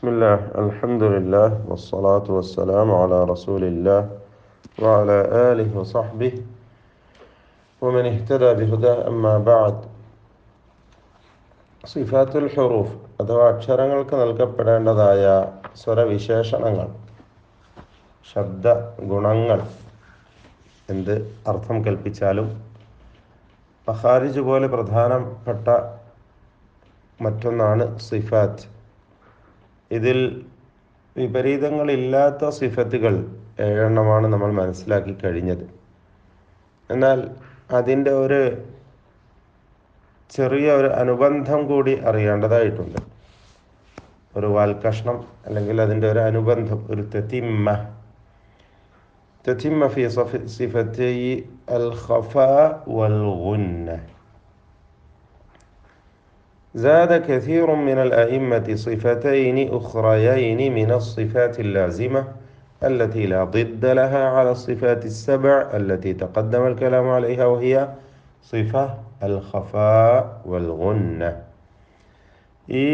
بسم الله الحمد لله والصلاة والسلام على رسول الله وعلى آله وصحبه ومن اهتدى بهداه أما بعد സിഫാത്തുൽ ഹുറൂഫ് അഥവാ അക്ഷരങ്ങൾക്ക് നൽകപ്പെടേണ്ടതായ സ്വരവിശേഷണങ്ങൾ, ശബ്ദ ഗുണങ്ങൾ എന്ത് അർത്ഥം കൽപ്പിച്ചാലും മഖാരിജ് പോലെ പ്രധാനപ്പെട്ട മറ്റൊന്നാണ് സിഫാത്ത്. ഇതിൽ വിപരീതങ്ങളില്ലാത്ത സിഫത്തുകൾ 7 നമ്മൾ മനസ്സിലാക്കി കഴിഞ്ഞത്. എന്നാൽ അതിൻ്റെ ചെറിയ അനുബന്ധം കൂടി അറിയേണ്ടതായിട്ടുണ്ട്. ഒരു വാൽക്കഷ്ണം അല്ലെങ്കിൽ അതിൻ്റെ ഒരു അനുബന്ധം, ഒരു തതിമ്മ ഫി സിഫത്തൈ അൽ ഖഫാ വൽ ഗുന്ന. زاد كثير من الأئمة صفتين أخريين من الصفات اللازمة التي لا ضد لها على الصفات السبع التي تقدم الكلام عليها، وهي صفة الخفاء والغنة. ഈ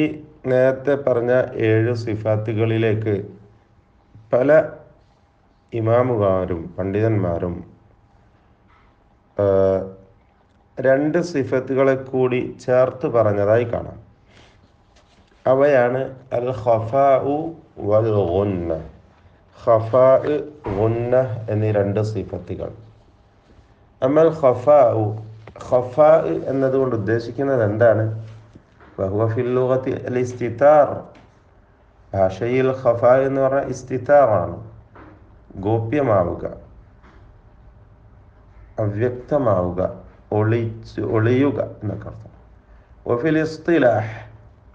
നേരത്തെ പറഞ്ഞ 7 സിഫാത്തുകളിലേക്ക് പല ഇമാമുമാരും പണ്ഡിതന്മാരും 2 സിഫത്തുകളെ കൂടി ചേർത്ത് പറഞ്ഞതായി കാണാം. അവയാണ് അൽ ഖഫാഉ വൽ ഗുന്ന. ഖഫാ, ഗുന്ന എന്നീ 2 സിഫത്തുകൾ. അമൽ ഖഫാ എന്നതുകൊണ്ട് ഉദ്ദേശിക്കുന്നത് എന്താണ്? വഹുവ ഫിൽ ലുഗത്തി അൽ ഇസ്തിതാർ. ഭാഷയിൽ ഖഫാ എന്ന് പറഞ്ഞാൽ ഇസ്തിതാറാണ്, ഗോപ്യമാവുക, അവ്യക്തമാവുക, ഒളിയുക എന്നൊക്കെ അർത്ഥം. വഫിൽ ഇസ്തിലാഹ്,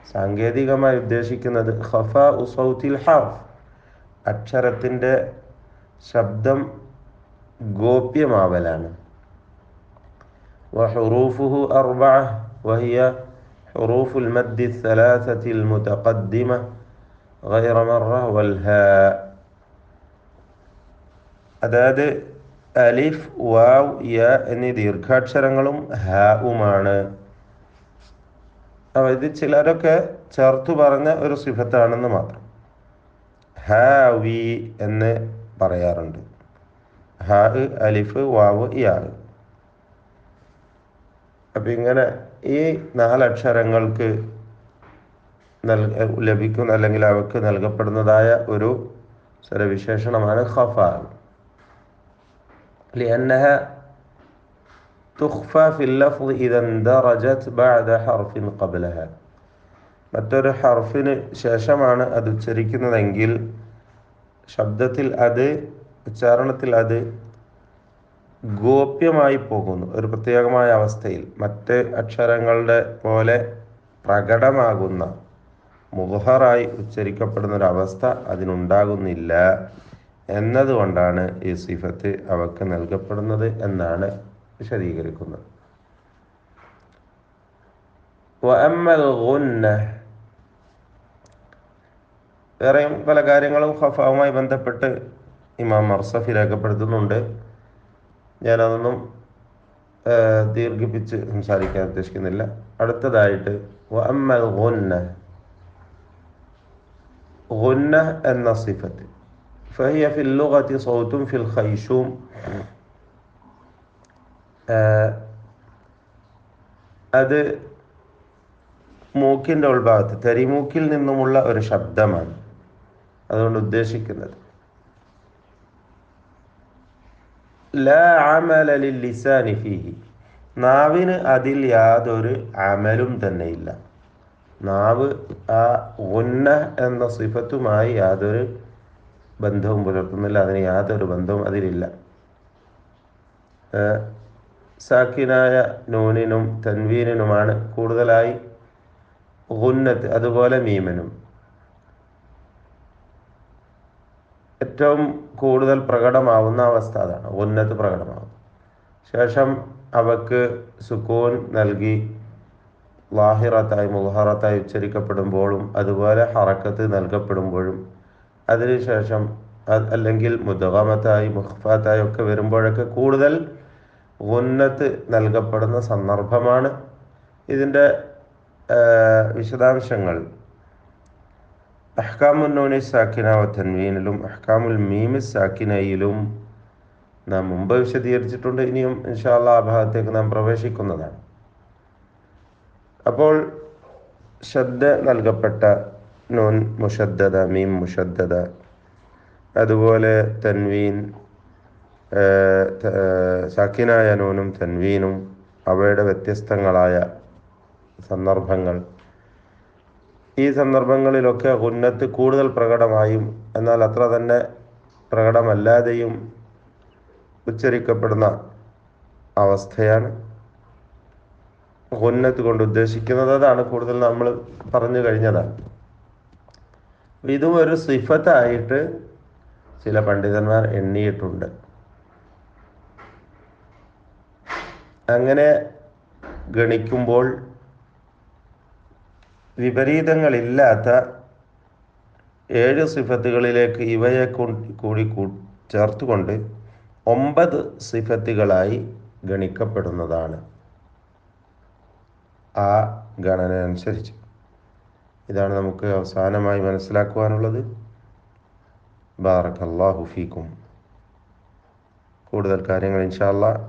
സാങ്കേതികമായി ഉദ്ദേശിക്കുന്നത് ഖഫാഉ സൗത്തിൽ ഹർഫ്, അക്ഷരത്തിൻ്റെ ശബ്ദം ഗോപ്യമാവലാണ്. വഹുറൂഫുഹു അർബഅ വഹിയ ഹുറൂഫുൽ മദ്ദി الثلاثة المتقدمة غير مرة والهاء. അതായത് അലിഫ്, വാവ്, യ എന്നീ ദീർഘാക്ഷരങ്ങളും ഹാവുമാണ്. ഇത് ചിലരൊക്കെ ചേർത്തു പറഞ്ഞ ഒരു സിഫത്താണെന്ന് മാത്രം. ഹാവി എന്ന് പറയാറുണ്ട്. ഹാ, അലിഫ്, വാവ്, യാ. അപ്പം ഇങ്ങനെ ഈ 4 അക്ഷരങ്ങൾക്ക് ലഭിക്കുന്ന അല്ലെങ്കിൽ അവക്ക് നൽകപ്പെടുന്നതായ ഒരു സ്വരവിശേഷണമാണ് ഖഫാ. لأنها تخفى في اللفظ إذا اندرجت بعد حرف قبلها. മറ്റൊരു ഹർഫിന് ശേഷമാണ് അത് ഉച്ചരിക്കുന്നതെങ്കിൽ ശബ്ദത്തിൽ ഉച്ചാരണത്തിൽ അത് ഗോപ്യമായി പോകുന്നു. ഒരു പ്രത്യേകമായ അവസ്ഥയിൽ മറ്റ് അക്ഷരങ്ങളുടെ പോലെ പ്രകടമാകുന്ന, മുദ്ഹറായി ഉച്ചരിക്കപ്പെടുന്നൊരവസ്ഥ അതിനുണ്ടാകുന്നില്ല എന്നതുകൊണ്ടാണ് ഈ സിഫത്ത് അവക്ക് നൽകപ്പെടുന്നത് എന്നാണ് വിശദീകരിക്കുന്നത്. വഅമ്മൽ ഗുന്ന, വേറെയും പല കാര്യങ്ങളും ഖഫാവുമായി ബന്ധപ്പെട്ട് ഇമാം മർസഫി രേഖപ്പെടുത്തുന്നുണ്ട്. ഞാനതൊന്നും ദീർഘിപ്പിച്ച് സംസാരിക്കാൻ ഉദ്ദേശിക്കുന്നില്ല. അടുത്തതായിട്ട് വഅമ്മൽ ഗുന്ന എന്ന സിഫത്ത് فهي في اللغة صوت في الخيشوم. അത് മൂക്കിൻ്റെ ഉൾഭാഗത്ത്, തരിമൂക്കിൽ നിന്നുമുള്ള ഒരു ശബ്ദമാണ് അതുകൊണ്ട് ഉദ്ദേശിക്കുന്നത്. ലാ അമല ലില്ലിസാനി ഫീഹി, നാവിന് അതിൽ യാതൊരു അമലും തന്നെയില്ല. നാവ് ആ ഗുന്ന എന്ന സിഫത്തുമായി യാതൊരു ബന്ധവും പുലർത്തുന്നില്ല, അതിന് യാതൊരു ബന്ധവും അതിലില്ല. സാക്കിനായ നൂനിനും തൻവീനിനുമാണ് കൂടുതലായി ഗുന്നത്ത്, അതുപോലെ മീമിനും ഏറ്റവും കൂടുതൽ പ്രകടമാവുന്ന അവസ്ഥ അതാണ്. ഗുന്നത്ത് പ്രകടമാവും. ശേഷം അവക്ക് സുക്കൂൻ നൽകി ലാഹിറത്തായി മുദ്ഹറത്തായി ഉച്ചരിക്കപ്പെടുമ്പോഴും അതുപോലെ ഹറക്കത്ത് നൽകപ്പെടുമ്പോഴും അതിനുശേഷം അല്ലെങ്കിൽ മുദ്ഗമത്തായി മുഖ്ഫാത്തായി ഒക്കെ വരുമ്പോഴൊക്കെ കൂടുതൽ ഗുന്നത്ത് നൽകപ്പെടുന്ന സന്ദർഭമാണ്. ഇതിൻ്റെ വിശദാംശങ്ങൾ അഹ്കാമുൻ നൂനി സാക്കിന വ തൻവീനിലും അഹ്കാമുൽ മീമി സാക്കിനയിലും നാം മുമ്പ് വിശദീകരിച്ചിട്ടുണ്ട്. ഇനിയും ഇൻഷാ അല്ലാഹ് ആ ഭാഗത്തേക്ക് നാം പ്രവേശിക്കുന്നതാണ്. അപ്പോൾ ശബ്ദ നൽകപ്പെട്ട നൂൻ മുഷദ്ദദ, മീം മുഷദ്ദദ, അതുപോലെ തൻവീൻ, സാക്കിനായ നൂനും തൻവീനും, അവയുടെ വ്യത്യസ്തങ്ങളായ സന്ദർഭങ്ങൾ. ഈ സന്ദർഭങ്ങളിലൊക്കെ ഗുന്നത്ത് കൂടുതൽ പ്രകടമായും എന്നാൽ അത്ര തന്നെ പ്രകടമല്ലാതെയും ഉച്ചരിക്കപ്പെടുന്ന അവസ്ഥയാണ് ഗുന്നത്ത് കൊണ്ട് ഉദ്ദേശിക്കുന്നത്. അതാണ് കൂടുതൽ നമ്മൾ പറഞ്ഞു കഴിഞ്ഞതാണ്. ഇതും ഒരു സിഫത്തായിട്ട് ചില പണ്ഡിതന്മാർ എണ്ണിയിട്ടുണ്ട്. അങ്ങനെ ഗണിക്കുമ്പോൾ വിപരീതങ്ങളില്ലാത്ത 7 സിഫത്തുകളിലേക്ക് ഇവയെ കൂടി ചേർത്തുകൊണ്ട് 9 സിഫത്തുകളായി ഗണിക്കപ്പെടുന്നതാണ് ആ ഗണന അനുസരിച്ച്. ഇതാണ് നമുക്ക് അവസാനമായി മനസ്സിലാക്കുവാനുള്ളത്. ബാറക്കല്ലാഹു ഫീക്കും. കൂടുതൽ കാര്യങ്ങൾ ഇൻഷാ അല്ലാഹ്